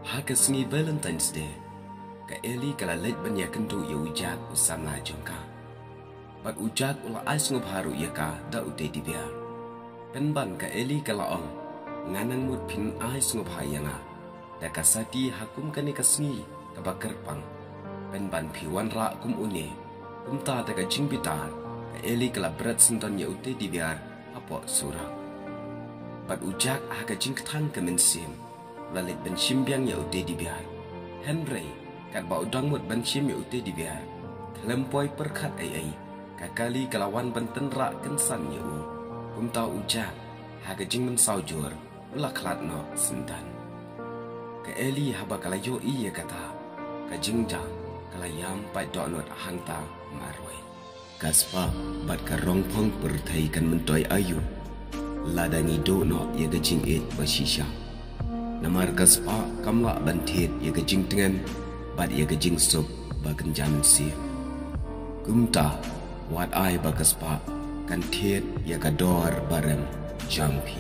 Hakasngi Valentine's Day ka Eli kala lej banya kentu ya ujak usam la jongka. Bat ujak ula ais ngob haru ya ka da ude dibia. Penban ka Eli kala ong nganang mut pin ais ngob hayanga. Da kasati hakum kani kasngi ka bakerpang. Penban piwan ra kum une. Kumta da ka jingbitar ka Eli kala berat senton ya ude dibia apok surang. Bat ujak haka jingktang ke mensim. Lalit bensim biang ya ude dibiar. Henry kat bau dangmut bensim ya ude dibiar. Kelempoi perkat ai kakali kelawan benten rak kensan ya u. Kumtau ujak haga jing mensaujur ulah klat no sendan. Ke Eli haba kalayo iya kata ka jingjang kalayam pai donot hangta marwai. Kaspa bat ka rongpong pertai kan mentoi ayu. Ladangi do no ya gajing it basisha. Namar kaspa kamla bantit ya gajing tengan bat ya gajing sup bagan jamin si. Kumta wat ai ba kaspa kan tiet ya gador barem jampi.